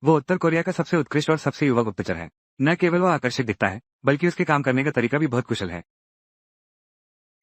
वो उत्तर कोरिया का सबसे उत्कृष्ट और सबसे युवा गुप्तचर है। न केवल वो आकर्षक दिखता है, बल्कि उसके काम करने का तरीका भी बहुत कुशल है।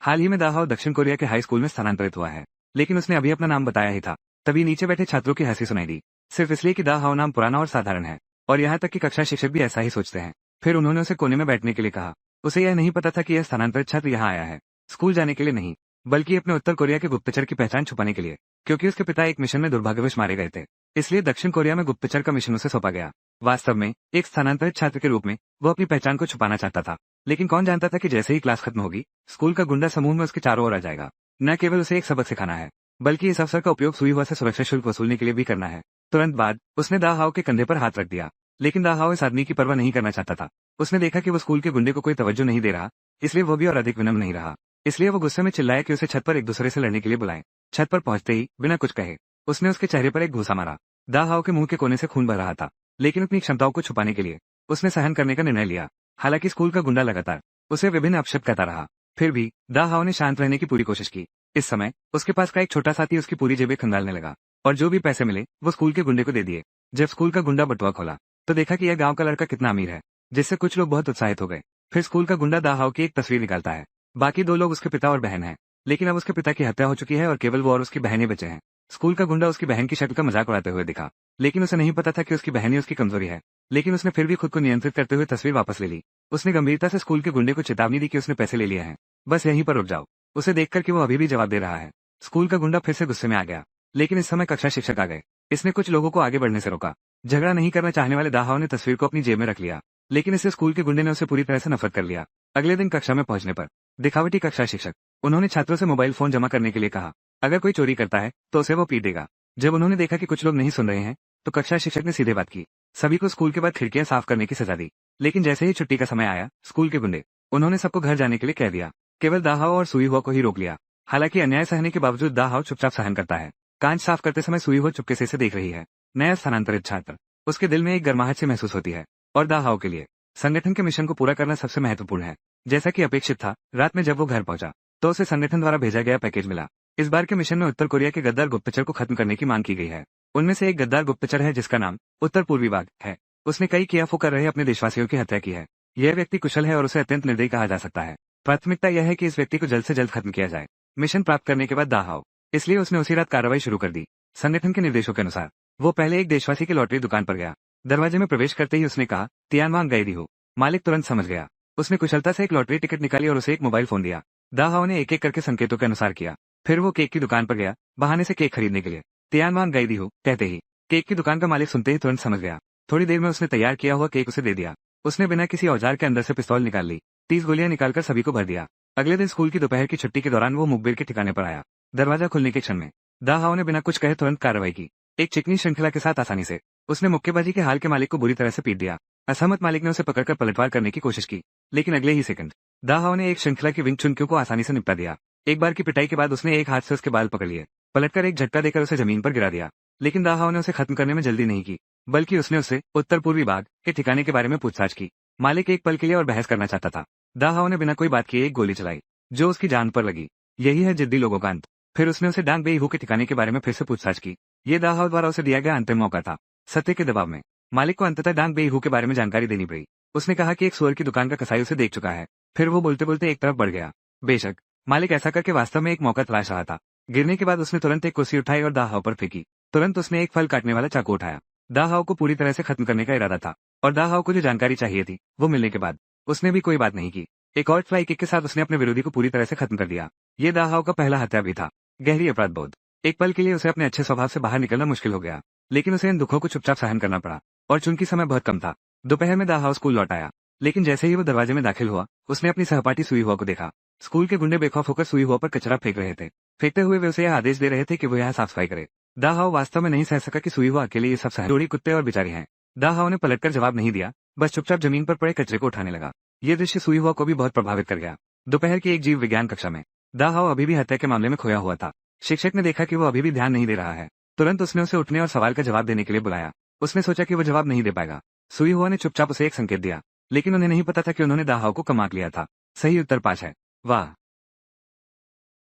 हाल ही में दाहाओ दक्षिण कोरिया के हाई स्कूल में स्थानांतरित हुआ है, लेकिन उसने अभी अपना नाम बताया ही था, तभी नीचे बैठे छात्रों की हंसी सुनाई दी, सिर्फ इसलिए कि दाहाओ नाम पुराना और साधारण है। और यहाँ तक कि कक्षा शिक्षक भी ऐसा ही सोचते हैं। फिर उन्होंने उसे कोने में बैठने के लिए कहा। उसे यह नहीं पता था कि यह स्थानांतरित छात्र यहाँ आया है स्कूल जाने के लिए नहीं, बल्कि अपने उत्तर कोरिया के गुप्तचर की पहचान छुपाने के लिए, क्योंकि उसके पिता एक मिशन में दुर्भाग्यवश मारे गए थे। इसलिए दक्षिण कोरिया में गुप्तचर का मिशन उसे सौंपा गया। वास्तव में एक स्थानांतरित छात्र के रूप में वो अपनी पहचान को छुपाना चाहता था, लेकिन कौन जानता था कि जैसे ही क्लास खत्म होगी, स्कूल का गुंडा समूह में उसके चारों ओर आ जाएगा। न केवल उसे एक सबक सिखाना है, बल्कि इस अवसर का उपयोग सुई हुआ से सुरक्षा शुल्क वसूलने के लिए भी करना है। तुरंत बाद उसने दाहाओ के कंधे पर हाथ रख दिया, लेकिन दाहाओ इस आदमी की परवाह नहीं करना चाहता था। उसने देखा कि वो स्कूल के गुंडे को कोई तवज्जो नहीं दे रहा, इसलिए वो भी और अधिक विनम्र नहीं रहा। इसलिए वो गुस्से में चिल्लाया कि उसे छत पर एक दूसरे से लड़ने के लिए बुलाएं। छत पर पहुंचते ही बिना कुछ कहे उसने उसके चेहरे पर एक घूंसा मारा। दाहाओ के मुंह के कोने से खून बह रहा था, लेकिन अपनी क्षमताओं को छुपाने के लिए उसने सहन करने का निर्णय लिया। हालांकि स्कूल का गुंडा लगातार उसे विभिन्न अपशब्द कहता रहा, फिर भी दाहाओ ने शांत रहने की पूरी कोशिश की। इस समय उसके पास का एक छोटा साथी उसकी पूरी जेबें खंगालने लगा, और जो भी पैसे मिले वो स्कूल के गुंडे को दे दिए। जब स्कूल का गुंडा बटुआ खोला तो देखा कि यह गांव का लड़का कितना अमीर है, जिससे कुछ लोग बहुत उत्साहित हो गए। फिर स्कूल का गुंडा दाहाओ की एक तस्वीर निकालता है। बाकी दो लोग उसके पिता और बहन हैं, लेकिन अब उसके पिता की हत्या हो चुकी है और केवल वो और उसकी बहनें बचे हैं। स्कूल का गुंडा उसकी बहन की शक्ल का मजाक उड़ाते हुए दिखा, लेकिन उसे नहीं पता था कि उसकी बहन ही उसकी कमजोरी है। लेकिन उसने फिर भी खुद को नियंत्रित करते हुए तस्वीर वापस ले ली। उसने गंभीरता से स्कूल के गुंडे को चेतावनी दी कि उसने पैसे ले लिए हैं, बस यहीं पर रुक जाओ। उसे देखकर कि वो अभी भी जवाब दे रहा है, स्कूल का गुंडा फिर से गुस्से में आ गया। लेकिन इस समय कक्षा शिक्षक आ गए। इसने कुछ लोगों को आगे बढ़ने से रोका। झगड़ा नहीं करना चाहने वाले दाहाओ ने तस्वीर को अपनी जेब में रख लिया, लेकिन इससे स्कूल के गुंडे ने उसे पूरी तरह से नफरत कर लिया। अगले दिन कक्षा में पहुंचने पर दिखावटी कक्षा शिक्षक उन्होंने छात्रों से मोबाइल फोन जमा करने के लिए कहा। अगर कोई चोरी करता है तो उसे वो पीट देगा। जब उन्होंने देखा कि कुछ लोग नहीं सुन रहे हैं, तो कक्षा शिक्षक ने सीधे बात की। सभी को स्कूल के बाद खिड़कियां साफ करने की सजा दी। लेकिन जैसे ही छुट्टी का समय आया, स्कूल के गुंडे उन्होंने सबको घर जाने के लिए कह दिया। केवल दाहाओ और सुई हुआ को ही रोक लिया। हालांकि अन्याय सहने के बावजूद दाहाओ चुपचाप सहन करता है। कांच साफ करते समय सुई हुआ चुपके से इसे देख रही है। नया स्थानांतरित छात्र, उसके दिल में एक गर्माहट सी महसूस होती है। और दाहाओ के लिए संगठन के मिशन को पूरा करना सबसे महत्वपूर्ण है। जैसा कि अपेक्षित था, रात में जब वो घर पहुंचा तो उसे संगठन द्वारा भेजा गया पैकेज मिला। इस बार के मिशन में उत्तर कोरिया के गद्दार गुप्तचर को खत्म करने की मांग की गई है। उनमें से एक गद्दार गुप्तचर है जिसका नाम उत्तर पूर्वी बाग है। उसने कई कियाफो कर रहे अपने देशवासियों की हत्या की है। यह व्यक्ति कुशल है और उसे अत्यंत निर्दयी कहा जा सकता है। प्राथमिकता यह है कि इस व्यक्ति को जल्द से जल्द खत्म किया जाए। मिशन प्राप्त करने के बाद दाहाओ इसलिए उसने उसी रात कार्रवाई शुरू कर दी। संगठन के निर्देशों के अनुसार वो पहले एक देशवासी की लॉटरी दुकान पर गया। दरवाजे में प्रवेश करते ही उसने कहा, तियानवांग गई हो। मालिक तुरंत समझ गया। उसने कुशलता से एक लॉटरी टिकट निकाली और उसे एक मोबाइल फोन दिया। दाहाओ ने एक एक करके संकेतों के अनुसार किया। फिर वो केक की दुकान पर गया, बहाने से केक खरीदने के लिए। तियानवांग गई हो कहते ही केक की दुकान का मालिक सुनते ही तुरंत समझ गया। थोड़ी देर में उसने तैयार किया हुआ केक उसे दे दिया। उसने बिना किसी औजार के अंदर से पिस्तौल निकाल ली। 30 गोलियां निकालकर सभी को भर दिया। अगले दिन स्कूल की दोपहर की छुट्टी के दौरान वो मुखबिर के ठिकाने पर आया। दरवाजा खुलने के क्षण में दाहाओ ने बिना कुछ कहे तुरंत कार्रवाई की। एक चिकनी श्रृंखला के साथ आसानी से उसने मुक्केबाजी के हाल के मालिक को बुरी तरह से पीट दिया। असहमत मालिक ने उसे पकड़कर पलटवार करने की कोशिश की, लेकिन अगले ही सेकंड दाहाओ ने एक श्रृंखला की विंग चुनकियों को आसानी से निपटा दिया। एक बार की पिटाई के बाद उसने एक हाथ से उसके बाल पकड़ लिए, पलटकर एक झटका देकर उसे जमीन पर गिरा दिया। लेकिन दाहाओ ने उसे खत्म करने में जल्दी नहीं की, बल्कि उसने उससे उत्तर पूर्वी बाग के ठिकाने के बारे में पूछताछ की। मालिक एक पल के लिए और बहस करना चाहता था। दाहाओ ने बिना कोई बात किए एक गोली चलाई, जो उसकी जान पर लगी। यही है जिद्दी लोगों का अंत। फिर उसने उसे डांग बेईहू के ठिकाने के बारे में फिर से पूछताछ की। ये दाहाओ द्वारा उसे दिया गया अंतिम मौका था। सत्य के दबाव में मालिक को अंततः डांग बेईहू के बारे में जानकारी देनी पड़ी। उसने कहा कि एक सुअर की दुकान का कसाई उसे देख चुका है। फिर वो बोलते बोलते एक तरफ बढ़ गया। बेशक मालिक ऐसा करके वास्तव में एक मौका तलाश रहा था। गिरने के बाद उसने तुरंत एक कुर्सी उठाई और दाहाओ पर फेंकी। तुरंत उसने एक फल काटने वाला चाकू उठाया। दाहाओ को पूरी तरह से खत्म करने का इरादा था, और दाहाओ को जो जानकारी चाहिए थी वो मिलने के बाद उसने भी कोई बात नहीं की। एक और फ्लाई किक के साथ उसने अपने विरोधी को पूरी तरह से खत्म कर दिया। ये दाहाओ का पहला हत्या भी था। गहरी अपराध बोध। एक पल के लिए उसे अपने अच्छे स्वभाव से बाहर निकलना मुश्किल हो गया, लेकिन उसे इन दुखों को चुपचाप सहन करना पड़ा। और चूंकि समय बहुत कम था, दोपहर में दाहाओ स्कूल लौट आया। लेकिन जैसे ही वो दरवाजे में दाखिल हुआ, उसने अपनी सहपाठी सुई हुआ को देखा। स्कूल के गुंडे बेखौफ होकर सुई हुआ पर कचरा फेंक रहे थे। फेंकते हुए वे उसे यह आदेश दे रहे थे कि वो यहाँ साफ सफाई करे। दाहाओ वास्तव में नहीं सह सका कि सुई हुआ अकेले ये सब सहन। जोड़ी कुत्ते और बेचारी हैं। दाहाओ ने पलटकर जवाब नहीं दिया, बस चुपचाप जमीन पर पड़े कचरे को उठाने लगा। ये दृश्य सुई हुआ को भी बहुत प्रभावित कर गया। दोपहर की एक जीव विज्ञान कक्षा में दाहाओ अभी भी हत्या के मामले में खोया हुआ था। शिक्षक ने देखा कि वो अभी भी ध्यान नहीं दे रहा है। तुरंत उसने उसे उठने और सवाल का जवाब देने के लिए बुलाया। उसने सोचा कि वो जवाब नहीं दे पाएगा। सुई हुआ ने चुपचाप उसे एक संकेत दिया, लेकिन उन्हें नहीं पता था कि उन्होंने दाहाओ को कम आंक लिया था। सही उत्तर 5 है। वाह,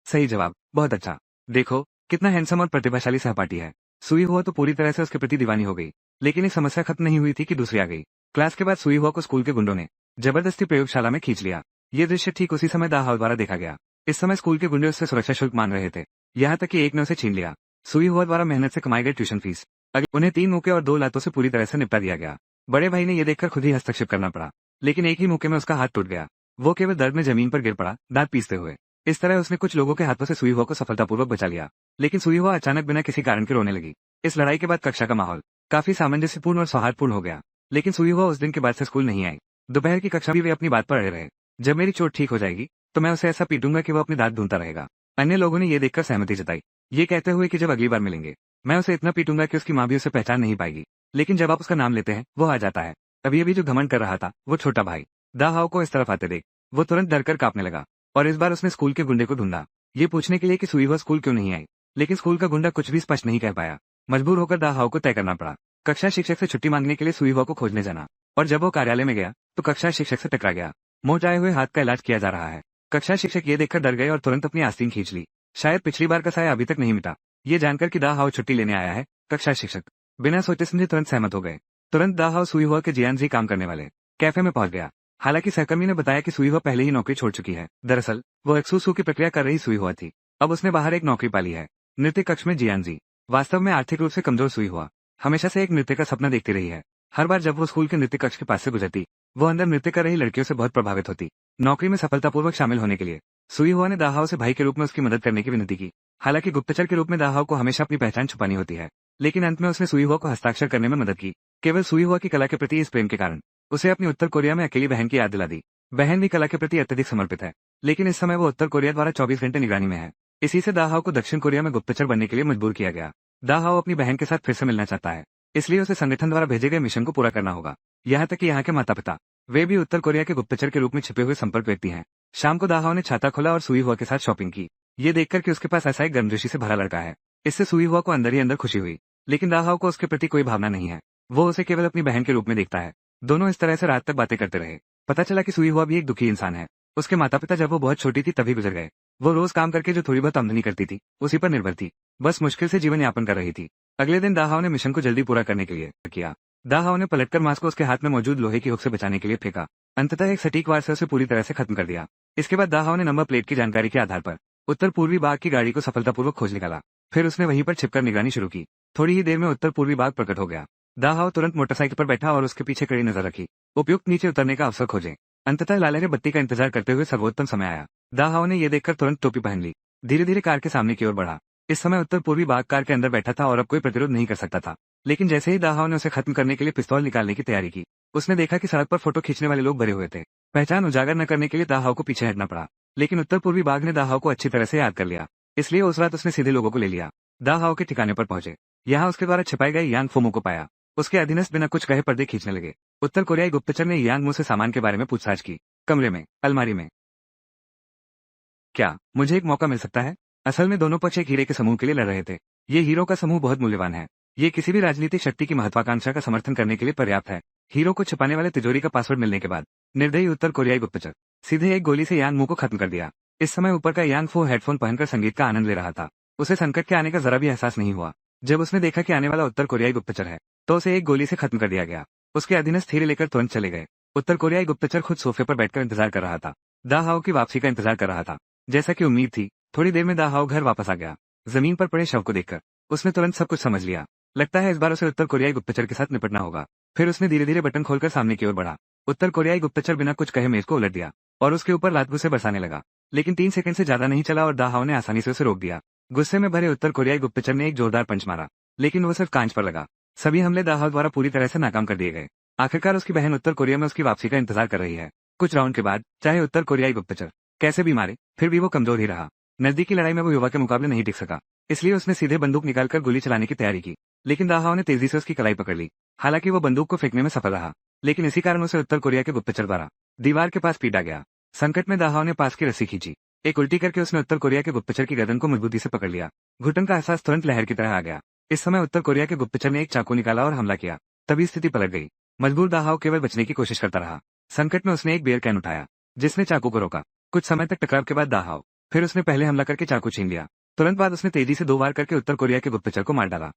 सही जवाब, बहुत अच्छा। देखो कितना हैंडसम और प्रतिभाशाली सहपाठी है। सुई हुआ तो पूरी तरह से उसके प्रति दीवानी हो गई, लेकिन एक समस्या खत्म नहीं हुई थी कि दूसरी आ गई। क्लास के बाद सुई हुआ को स्कूल के गुंडों ने जबरदस्ती प्रयोगशाला में खींच लिया। ये दृश्य ठीक उसी समय दाहाव द्वारा देखा गया। इस समय स्कूल के गुंडे उससे सुरक्षा शुल्क मांग रहे थे, यहाँ तक कि एक ने उसे छीन लिया। सुई हुआ द्वारा मेहनत से कमाई गई ट्यूशन फीस उन्हें 3 मुक्के और 2 लातों से पूरी तरह से निपटा दिया गया। बड़े भाई ने यह देखकर खुद ही हस्तक्षेप करना पड़ा, लेकिन एक ही मुक्के में उसका हाथ टूट गया। वो केवल दर्द में जमीन पर गिर पड़ा, दांत पीसते हुए। इस तरह उसने कुछ लोगों के हाथों से सुई हुआ को सफलतापूर्वक बचा लिया, लेकिन सुई हुआ अचानक बिना किसी कारण के रोने लगी। इस लड़ाई के बाद कक्षा का माहौल काफी सामंजस्यपूर्ण और सौहार्दपूर्ण हो गया, लेकिन सुई हुआ उस दिन के बाद से स्कूल नहीं आई। दोपहर की कक्षा भी वे अपनी बात पर अड़े रहे। जब मेरी चोट ठीक हो जाएगी तो मैं उसे ऐसा पीटूंगा कि वो अपने दांत ढूंढता रहेगा। अन्य लोगों ने यह देखकर सहमति जताई, ये कहते हुए कि जब अगली बार मिलेंगे मैं उसे इतना पीटूंगा कि उसकी माँ भी उसे पहचान नहीं पाएगी। लेकिन जब आप उसका नाम लेते हैं वो आ जाता है। अभी अभी जो घमंड कर रहा था वो छोटा भाई दाहाव को इस तरफ आते देख वो तुरंत डरकर कांपने लगा, और इस बार उसने स्कूल के गुंडे को ढूंढा, ये पूछने के लिए कि सुई हुआ स्कूल क्यों नहीं आई। लेकिन स्कूल का गुंडा कुछ भी स्पष्ट नहीं कह पाया। मजबूर होकर दाहाव को तय करना पड़ा कक्षा शिक्षक से छुट्टी मांगने के लिए सुई हुआ को खोजने जाना। और जब वो कार्यालय में गया तो कक्षा शिक्षक से टकरा गया। मोटाए हुए हाथ का इलाज किया जा रहा है। कक्षा शिक्षक ये देखकर डर गए और तुरंत अपनी आस्तीन खींच ली। शायद पिछली बार का साया अभी तक नहीं मिटा। ये जानकर कि दाहाव छुट्टी लेने आया है, कक्षा शिक्षक बिना सोचे समझे तुरंत सहमत हो गए। तुरंत दाहाव सुई हुआ के जियानजी काम करने वाले कैफे में पहुंच गया। हालांकि सहकर्मी ने बताया कि सुई हुआ पहले ही नौकरी छोड़ चुकी है। दरअसल वो एक्सूसू की प्रक्रिया कर रही सुई हुआ थी। अब उसने बाहर एक नौकरी पाली है, नृत्य कक्ष में जियानजी। वास्तव में आर्थिक रूप से कमजोर सुई हुआ हमेशा से एक नृत्य का सपना देखती रही है। हर बार जब वो स्कूल के नृत्य कक्ष के पास से गुजरती वो अंदर नृत्य कर रही लड़कियों से बहुत प्रभावित होती। नौकरी में सफलतापूर्वक शामिल होने के लिए सुई हुआ ने दाहाव से भाई के रूप में उसकी मदद करने की विनती की। हालांकि गुप्तचर के रूप में दाहाव को हमेशा अपनी पहचान छुपानी होती है, लेकिन अंत में उसने सुई हुआ को हस्ताक्षर करने में मदद की। केवल सुई हुआ की कला के प्रति इस प्रेम के कारण उसे अपनी उत्तर कोरिया में अकेली बहन की याद दिला दी। बहन भी कला के प्रति अत्यधिक समर्पित है, लेकिन इस समय वो उत्तर कोरिया द्वारा 24 घंटे निगरानी में है। इसी से दाहाव को दक्षिण कोरिया में गुप्तचर बनने के लिए मजबूर किया गया। दाहाव अपनी बहन के साथ फिर से मिलना चाहता है, इसलिए उसे संगठन द्वारा भेजे गए मिशन को पूरा करना होगा। यहाँ तक कि यहाँ के माता पिता वे भी उत्तर कोरिया के गुप्तचर के रूप में छिपे हुए संपर्क व्यक्ति हैं। शाम को दाहाव ने छाता खोला और सुई हुआ के साथ शॉपिंग की। ये देखकर कि उसके पास ऐसा एक गर्मजोशी से भरा लड़का है, इससे सुई हुआ को अंदर ही अंदर खुशी हुई। लेकिन दाहाव को उसके प्रति कोई भावना नहीं है, वो उसे केवल अपनी बहन के रूप में देखता है। दोनों इस तरह से रात तक बातें करते रहे। पता चला कि सुई हुआ भी एक दुखी इंसान है। उसके माता पिता जब वो बहुत छोटी थी तभी गुजर गए। वो रोज काम करके जो थोड़ी बहुत आमदनी करती थी उसी पर निर्भर थी, बस मुश्किल से जीवन यापन कर रही थी। अगले दिन दाहाव ने मिशन को जल्दी पूरा करने के लिए किया। दाहाव ने पलटकर मांस को उसके हाथ में मौजूद लोहे की हुक से बचाने के लिए फेंका। अंततः एक सटीक वार से उसे पूरी तरह से खत्म कर दिया। इसके बाद दाहाव ने नंबर प्लेट की जानकारी के आधार पर उत्तर पूर्वी बाग की गाड़ी को सफलतापूर्वक खोज निकाला। फिर उसने वहीं पर छिपकर निगरानी शुरू की। थोड़ी ही देर में उत्तर पूर्वी बाग प्रकट हो गया। दाहाव तुरंत मोटरसाइकिल पर बैठा और उसके पीछे कड़ी नजर रखी, उपयुक्त नीचे उतरने का अवसर खोजे। अंततः लाले बत्ती का इंतजार करते हुए सर्वोत्तम समय आया। दाहाव ने यह देखकर तुरंत टोपी पहन ली, धीरे धीरे कार के सामने की ओर बढ़ा। इस समय उत्तर पूर्वी बाग कार के अंदर बैठा था और अब कोई प्रतिरोध नहीं कर सकता था। लेकिन जैसे ही दाहाव ने उसे खत्म करने के लिए पिस्तौल निकालने की तैयारी की, उसने देखा कि सड़क पर फोटो खींचने वाले लोग भरे हुए थे। पहचान उजागर न करने के लिए दाहाव को पीछे हटना पड़ा, लेकिन उत्तर पूर्वी बाग ने दाहाव को अच्छी तरह से याद कर लिया, इसलिए उस रात उसने सीधे लोगों को ले लिया। दाहाव के ठिकाने पर पहुंचे। यहाँ उसके द्वारा छिपाए गए यांग फोमो को पाया। उसके अधीनस्थ बिना कुछ कहे पर्दे खींचने लगे। उत्तर कोरियाई गुप्तचर ने यांग मो से सामान के बारे में पूछताछ की। कमरे में, अलमारी में। क्या मुझे एक मौका मिल सकता है? असल में दोनों पक्ष एक हीरे के समूह के लिए लड़ रहे थे। ये हीरो का समूह बहुत मूल्यवान है। ये किसी भी राजनीतिक शक्ति की महत्वाकांक्षा का समर्थन करने के लिए पर्याप्त है। हीरो को छिपाने वाले तिजोरी का पासवर्ड मिलने के बाद निर्दयी उत्तर कोरियाई गुप्तचर सीधे एक गोली से यांग मो को खत्म कर दिया। इस समय ऊपर का यांग फो हेडफोन पहनकर संगीत का आनंद ले रहा था। उसे संकट के आने का जरा भी एहसास नहीं हुआ। जब उसने देखा कि आने वाला उत्तर कोरियाई गुप्तचर है तो उसे एक गोली से खत्म कर दिया गया। उसके अधीनस्थ हीरे लेकर तुरंत चले गए। उत्तर कोरियाई गुप्तचर खुद सोफे पर बैठकर इंतजार कर रहा था। दाहाव की वापसी का इंतजार कर रहा था। जैसा कि उम्मीद थी, थोड़ी देर में दाहाव घर वापस आ गया। जमीन पर पड़े शव को देखकर उसने तुरंत सब कुछ समझ लिया। लगता है इस बार उसे उत्तर कोरियाई गुप्तचर के साथ निपटना होगा। फिर उसने धीरे धीरे बटन खोलकर सामने की ओर बढ़ा। उत्तर कोरियाई गुप्तचर बिना कुछ कहे मेज को उलट दिया और उसके ऊपर लात घुसे बरसाने लगा। लेकिन 3 सेकंड से ज्यादा नहीं चला और दाहाव ने आसानी से उसे रोक दिया। गुस्से में भरे उत्तर कोरियाई गुप्तचर ने एक जोरदार पंच मारा, लेकिन वो सिर्फ कांच पर लगा। सभी हमले दाहाव द्वारा पूरी तरह से नाकाम कर दिए गए। आखिरकार उसकी बहन उत्तर कोरिया में उसकी वापसी का इंतजार कर रही है। कुछ राउंड के बाद चाहे उत्तर कोरियाई गुप्तचर कैसे भी मारे, फिर भी वो कमजोर ही रहा। नजदीकी लड़ाई में वो युवा के मुकाबले नहीं टिक सका, इसलिए उसने सीधे बंदूक निकालकर गोली चलाने की तैयारी की। लेकिन दाहाव ने तेजी से उसकी कलाई पकड़ ली। हालांकि वो बंदूक को फेंकने में सफल रहा, लेकिन इसी कारण उसे उत्तर कोरिया के गुप्तचर द्वारा दीवार के पास पीटा गया। संकट में दाहाव ने पास की रस्सी खींची। एक उल्टी करके उसने उत्तर कोरिया के गुप्तचर की गर्दन को मजबूती से पकड़ लिया। घुटन का एहसास तुरंत लहर की तरह आ गया। इस समय उत्तर कोरिया के गुप्तचर ने एक चाकू निकाला और हमला किया। तभी स्थिति पलट गई। मजबूर दाहाव केवल बचने की कोशिश करता रहा। संकट में उसने एक बियर कैन उठाया, जिसने चाकू को रोका। कुछ समय तक टकराव के बाद दाहाव फिर उसने पहले हमला करके चाकू छीन लिया। तुरंत बाद उसने तेजी से 2 वार करके उत्तर कोरिया के गुप्तचर को मार डाला।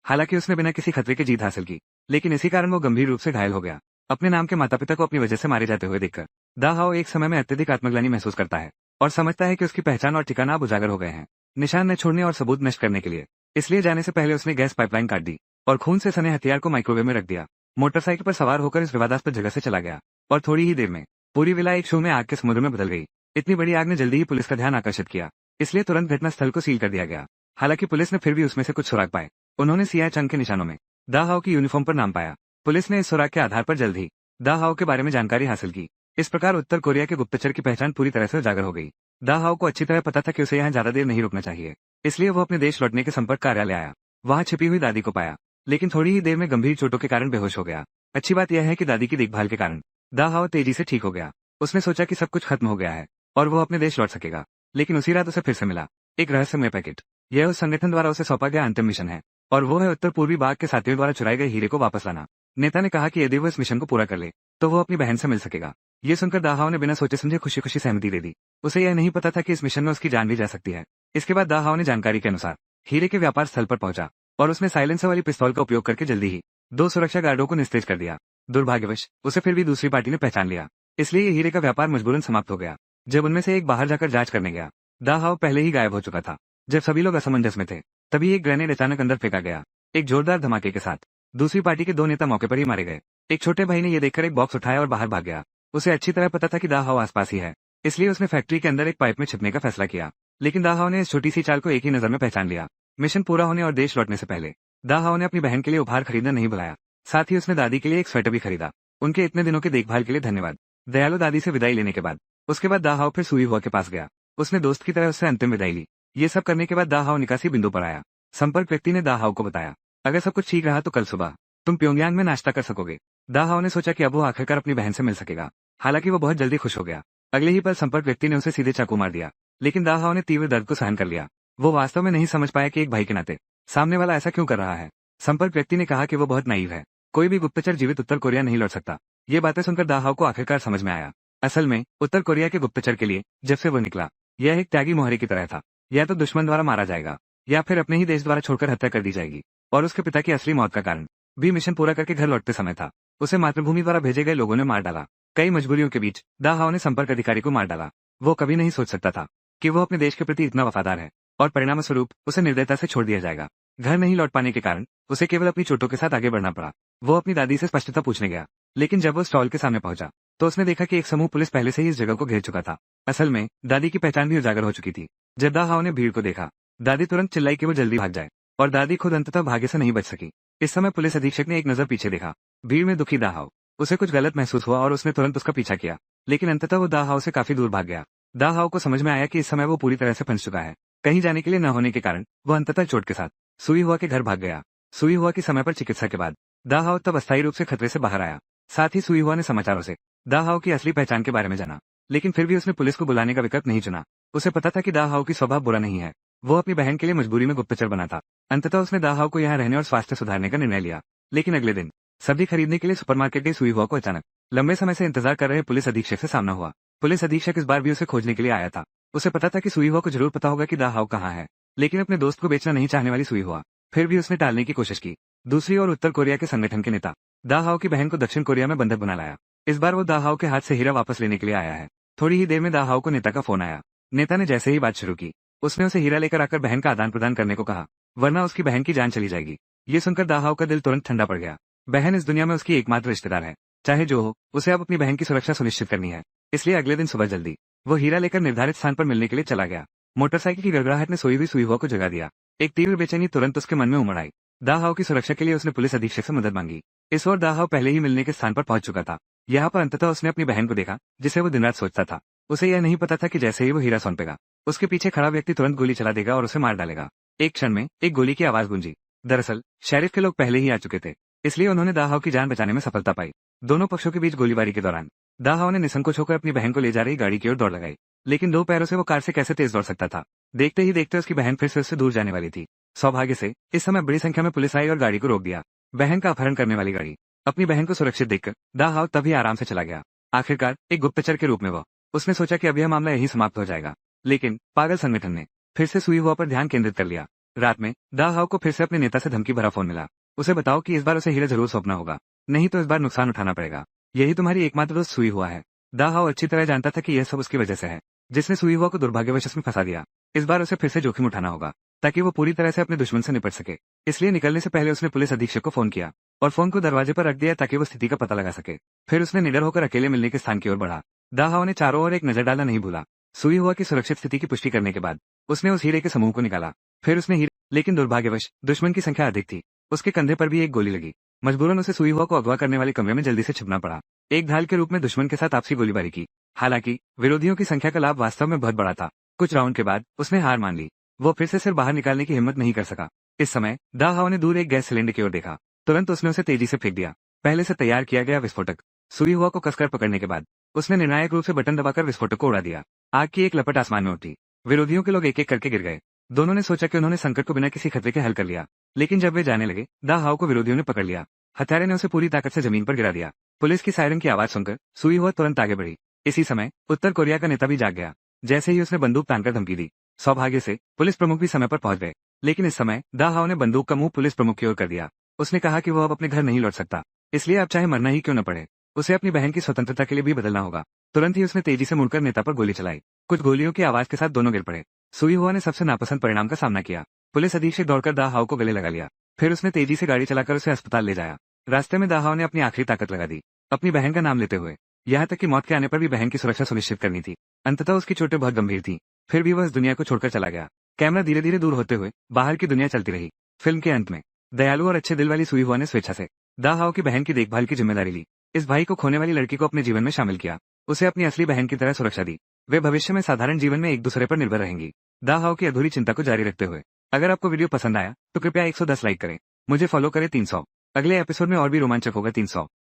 हालांकि उसने बिना किसी खतरे की जीत हासिल की, लेकिन इसी कारण वो गंभीर रूप से घायल हो गया। अपने नाम के माता पिता को अपनी वजह से मारे जाते हुए देखकर दा हाओ एक समय में अत्यधिक आत्मग्लानि महसूस करता है और समझता है कि उसकी पहचान और ठिकाना अब उजागर हो गए हैं। निशान न छोड़ने और सबूत नष्ट करने के लिए इसलिए जाने से पहले उसने गैस पाइपलाइन काट दी और खून से सने हथियार को माइक्रोवेव में रख दिया। मोटरसाइकिल पर सवार होकर इस विवादास्पद जगह से चला गया और थोड़ी ही देर में पूरी विला एक शो में आग के समुद्र में बदल गई। इतनी बड़ी आग ने जल्दी ही पुलिस का ध्यान आकर्षित किया, इसलिए तुरंत घटनास्थल को सील कर दिया गया। हालांकि पुलिस ने फिर भी उसमें से कुछ सुराग पाए। उन्होंने सियाह चंग के निशानों में दा हाओ की यूनिफॉर्म पर नाम पाया। पुलिस ने इस सुराग के आधार पर जल्द ही दा हाओ के बारे में जानकारी हासिल की। इस प्रकार उत्तर कोरिया के गुप्तचर की पहचान पूरी तरह से उजागर हो गई। दा हाओ को अच्छी तरह पता था कि उसे यहाँ ज्यादा देर नहीं रुकना चाहिए, इसलिए वो अपने देश लौटने के संपर्क कार्यालय आया। वहां छिपी हुई दादी को पाया, लेकिन थोड़ी ही देर में गंभीर चोटों के कारण बेहोश हो गया। अच्छी बात यह है कि दादी की देखभाल के कारण दा हाओ तेजी से ठीक हो गया। उसने सोचा कि सब कुछ खत्म हो गया है और वो अपने देश लौट सकेगा, लेकिन उसी रात उसे फिर से मिला एक रहस्यमय पैकेट। यह उस संगठन द्वारा उसे सौंपा गया अंतिम मिशन है और वो है उत्तर पूर्वी बाग के साथियों द्वारा चुराए गए हीरे को वापस लाना। नेता ने कहा कि यदि वो इस मिशन को पूरा कर ले तो वो अपनी बहन से मिल सकेगा। ये सुनकर दा हाओ ने बिना सोचे समझे खुशी खुशी सहमति दे दी। उसे यह नहीं पता था कि इस मिशन में उसकी जान भी जा सकती है। इसके बाद दा हाओ ने जानकारी के अनुसार हीरे के व्यापार स्थल पर पहुंचा और उसने साइलेंसर वाली पिस्तौल का उपयोग करके जल्दी ही 2 सुरक्षा गार्डों को निस्तेज कर दिया। दुर्भाग्यवश उसे फिर भी दूसरी पार्टी ने पहचान लिया, इसलिए ये हीरे का व्यापार मजबूरन समाप्त हो गया। जब उनमें से एक बाहर जाकर जांच करने गया, दा हाओ पहले ही गायब हो चुका था। जब सभी लोग असमंजस में थे, तभी एक ग्रेनेड अचानक अंदर फेंका गया। एक जोरदार धमाके के साथ दूसरी पार्टी के 2 नेता मौके पर ही मारे गए। एक छोटे भाई ने यह देखकर एक बॉक्स उठाया और बाहर भाग गया। उसे अच्छी तरह पता था कि दा हाओ आसपास ही है, इसलिए उसने फैक्ट्री के अंदर एक पाइप में छिपने का फैसला किया। लेकिन दा हाओ ने इस छोटी सी चाल को एक ही नजर में पहचान लिया। मिशन पूरा होने और देश लौटने से पहले दा हाओ ने अपनी बहन के लिए उपहार खरीदना नहीं भुलाया। साथ ही उसने दादी के लिए एक स्वेटर भी खरीदा। उनके इतने दिनों की देखभाल के लिए धन्यवाद। दयालु दादी से विदाई लेने के बाद उसके बाद दा हाओ फिर सुई हुआ के पास गया। उसने दोस्त की तरह उससे अंतिम विदाई ली। ये सब करने के बाद दा हाओ निकासी बिंदु पर आया। संपर्क व्यक्ति ने दा हाओ को बताया, अगर सब कुछ ठीक रहा तो कल सुबह तुम प्योंगयांग में नाश्ता कर सकोगे। दा हाओ ने सोचा कि अब वो आखिरकार अपनी बहन से मिल सकेगा। हालांकि वो बहुत जल्दी खुश हो गया। अगले ही पल संपर्क व्यक्ति ने उसे सीधे चाकू मार दिया, लेकिन दा हाओ ने तीव्र दर्द को सहन कर लिया। वो वास्तव में नहीं समझ पाया कि एक भाई के नाते सामने वाला ऐसा क्यों कर रहा है। संपर्क व्यक्ति ने कहा कि वो बहुत नाइव है, कोई भी गुप्तचर जीवित उत्तर कोरिया नहीं लौट सकता। ये बातें सुनकर दा हाओ को आखिरकार समझ में आया। असल में उत्तर कोरिया के गुप्तचर के लिए जब से वो निकला, यह एक त्यागी मोहरे की तरह था। या तो दुश्मन द्वारा मारा जाएगा या फिर अपने ही देश द्वारा छोड़कर हत्या कर दी जाएगी। और उसके पिता की असली मौत का कारण भी मिशन पूरा करके घर लौटते समय था। उसे मातृभूमि द्वारा भेजे गए लोगों ने मार डाला। कई मजबूरियों के बीच दा हाओ ने संपर्क अधिकारी को मार डाला। वो कभी नहीं सोच सकता था कि वो अपने देश के प्रति इतना वफादार है और परिणाम स्वरूप उसे निर्दयता से छोड़ दिया जाएगा। घर नहीं लौट पाने के कारण उसे केवल अपनी चोटों के साथ आगे बढ़ना पड़ा। वो अपनी दादी से स्पष्टता पूछने गया, लेकिन जब वो स्टॉल के सामने पहुंचा तो उसने देखा कि एक समूह पुलिस पहले से ही इस जगह को घेर चुका था। असल में दादी की पहचान भी उजागर हो चुकी थी। जब दा हाओ ने भीड़ को देखा, दादी तुरंत चिल्लाई कि वो जल्दी भाग जाए, और दादी खुद अंततः भाग्य से नहीं बच सकी। इस समय पुलिस अधीक्षक ने एक नजर पीछे देखा। भीड़ में दुखी दा हाओ, उसे कुछ गलत महसूस हुआ और उसने तुरंत उसका पीछा किया, लेकिन अंततः वो दा हाओ से काफी दूर भाग गया। दा हाओ को समझ में आया कि इस समय वो पूरी तरह से फंस चुका है। कहीं जाने के लिए न होने के कारण वो अंततः चोट के साथ सुई हुआ के घर भाग गया। सुई हुआ की समय पर चिकित्सा के बाद दा हाओ तब अस्थायी रूप से खतरे से बाहर आया। साथ ही सुई हुआ ने समाचारों से दा हाओ की असली पहचान के बारे में जाना, लेकिन फिर भी उसने पुलिस को बुलाने का विकल्प नहीं चुना। उसे पता था कि दा हाओ की स्वभाव बुरा नहीं है। वो अपनी बहन के लिए मजबूरी में गुप्तचर बना था। अंततः उसने दा हाओ को यहाँ रहने और स्वास्थ्य सुधारने का निर्णय लिया। लेकिन अगले दिन सब्जी खरीदने के लिए सुपरमार्केट गई सुई हुआ को अचानक लंबे समय से इंतजार कर रहे पुलिस अधीक्षक से सामना हुआ। पुलिस अधीक्षक इस बार भी उसे खोजने के लिए आया था। उसे पता था कि सुई हुआ को जरूर पता होगा कि दा हाओ कहाँ है, लेकिन अपने दोस्त को बेचना नहीं चाहने वाली सुई हुआ फिर भी उसने टालने की कोशिश की। दूसरी ओर उत्तर कोरिया के संगठन के नेता दा हाओ की बहन को दक्षिण कोरिया में बंधक बना लाया। इस बार वो दा हाओ के हाथ से हीरा वापस लेने के लिए आया है। थोड़ी ही देर में दा हाओ को नेता का फोन आया। नेता ने जैसे ही बात शुरू की, उसने उसे हीरा लेकर आकर बहन का आदान प्रदान करने को कहा, वरना उसकी बहन की जान चली जाएगी। ये सुनकर दा हाओ का दिल तुरंत ठंडा पड़ गया। बहन इस दुनिया में उसकी एकमात्र रिश्तेदार है। चाहे जो हो, उसे अब अपनी बहन की सुरक्षा सुनिश्चित करनी है। इसलिए अगले दिन सुबह जल्दी वो हीरा लेकर निर्धारित स्थान पर मिलने के लिए चला गया। मोटरसाइकिल की गड़गड़ाहट ने सोई हुई सुई हुआ को जगा दिया। एक तीव्र बेचैनी तुरंत उसके मन में उमड़ आई। दा हाओ की सुरक्षा के लिए उसने पुलिस अधीक्षक से मदद मांगी। इस ओर दा हाओ पहले ही मिलने के स्थान पर पहुंच चुका था। यहाँ पर अंततः उसने अपनी बहन को देखा, जिसे वो दिन रात सोचता था। उसे यह नहीं पता था कि जैसे ही वो हीरा सौंपेगा, उसके पीछे खड़ा व्यक्ति तुरंत गोली चला देगा और उसे मार डालेगा। एक क्षण में एक गोली की आवाज गूंजी। दरअसल शेरिफ के लोग पहले ही आ चुके थे, इसलिए उन्होंने दा हाओ की जान बचाने में सफलता पाई। दोनों पक्षों के बीच गोलीबारी के दौरान दा हाओ ने निसंकोच होकर अपनी बहन को ले जा रही गाड़ी की ओर दौड़ लगाई, लेकिन 2 पैरों से वो कार से कैसे तेज दौड़ सकता था। देखते ही देखते उसकी बहन फिर से उससे दूर जाने वाली थी। सौभाग्य से इस समय बड़ी संख्या में पुलिस आई और गाड़ी को रोक दिया। बहन का अपहरण करने वाली गाड़ी अपनी बहन को सुरक्षित देखकर दा हाओ तभी आराम से चला गया। आखिरकार एक गुप्तचर के रूप में उसने सोचा कि अब यह मामला यहीं समाप्त हो जाएगा, लेकिन पागल संगठन ने फिर से सुई हुआ पर ध्यान केंद्रित कर लिया। रात में दा हाउ को फिर से अपने नेता से धमकी भरा फोन मिला। उसे बताओ कि इस बार उसे हीरा जरूर सौंपना होगा, नहीं तो इस बार नुकसान उठाना पड़ेगा। यही तुम्हारी एकमात्र दोस्त सुई हुआ है। दा हाउ अच्छी तरह जानता था कि यह सब उसकी वजह से है, जिसने सुई हुआ को दुर्भाग्यवश इसमें फंसा दिया। इस बार उसे फिर से जोखिम उठाना होगा ताकि वो पूरी तरह से अपने दुश्मन से निपट सके। इसलिए निकलने से पहले उसने पुलिस अधीक्षक को फोन किया और फोन को दरवाजे पर रख दिया ताकि वो स्थिति का पता लगा सके। फिर उसने निडर होकर अकेले मिलने के स्थान की ओर बढ़ा। दा हाउ ने चारों ओर एक नजर डालना नहीं भूला। सुई हुआ की सुरक्षित स्थिति की पुष्टि करने के बाद उसने उस हीरे के समूह को निकाला। फिर उसने हीरे, लेकिन दुर्भाग्यवश दुश्मन की संख्या अधिक थी। उसके कंधे पर भी एक गोली लगी। मजबूरन उसे सुई हुआ को अगवा करने वाले कमरे में जल्दी से छिपना पड़ा। एक ढाल के रूप में दुश्मन के साथ आपसी गोलीबारी की। हालांकि विरोधियों की संख्या का लाभ वास्तव में बहुत बड़ा था। कुछ राउंड के बाद उसने हार मान ली। वो फिर से सिर बाहर निकालने की हिम्मत नहीं कर सका। इस समय दा हाउ ने दूर एक गैस सिलेंडर की ओर देखा। तुरंत उसने उसे तेजी से फेंक दिया। पहले से तैयार किया गया विस्फोटक। सुई हुआ को कसकर पकड़ने के बाद उसने निर्णायक रूप से बटन दबाकर विस्फोटक को उड़ा दिया। आग की एक लपट आसमान में उठी। विरोधियों के लोग एक एक करके गिर गए। दोनों ने सोचा कि उन्होंने संकट को बिना किसी खतरे के हल कर लिया, लेकिन जब वे जाने लगे दा हाउ को विरोधियों ने पकड़ लिया। हत्यारे ने उसे पूरी ताकत से जमीन पर गिरा दिया। पुलिस की सायरन की आवाज सुनकर सुई हुआ तुरंत आगे बढ़ी। इसी समय उत्तर कोरिया का नेता भी जाग गया। जैसे ही उसने बंदूक तानकर धमकी दी, सौभाग्य से पुलिस प्रमुख भी समय पर पहुंच गए। लेकिन इस समय दा हाउ ने बंदूक का मुंह पुलिस प्रमुख की ओर कर दिया। उसने कहा कि वो अब अपने घर नहीं लौट सकता, इसलिए अब चाहे मरना ही क्यों न पड़े, उसे अपनी बहन की स्वतंत्रता के लिए भी बदलना होगा। तुरंत ही उसने तेजी से मुड़कर नेता पर गोली चलाई। कुछ गोलियों की आवाज के साथ दोनों गिर पड़े। सुई हुआ ने सबसे नापसंद परिणाम का सामना किया। पुलिस अधीक्षक दौड़कर दा हाउ को गले लगा लिया। फिर उसने तेजी से गाड़ी चलाकर उसे अस्पताल ले जाया। रास्ते में दा हाउ ने अपनी आखिरी ताकत लगा दी, अपनी बहन का नाम लेते हुए। यहाँ तक कि मौत के आने पर भी बहन की सुरक्षा सुनिश्चित करनी थी। अंततः उसकी चोटें बहुत गंभीर थी, फिर भी वह इस दुनिया को छोड़कर चला गया। कैमरा धीरे धीरे दूर होते हुए बाहर की दुनिया चलती रही। फिल्म के अंत में दयालु और अच्छे दिल वाली सुई हुआ ने स्वेच्छा से दा हाउ की बहन की देखभाल की जिम्मेदारी ली। इस भाई को खोने वाली लड़की को अपने जीवन में शामिल किया, उसे अपनी असली बहन की तरह सुरक्षा दी। वे भविष्य में साधारण जीवन में एक दूसरे पर निर्भर रहेंगी। दा हाउ की अधूरी चिंता को जारी रखते हुए अगर आपको वीडियो पसंद आया तो कृपया 110 लाइक करें, मुझे फॉलो करें 300। अगले एपिसोड में और भी रोमांचक होगा 300।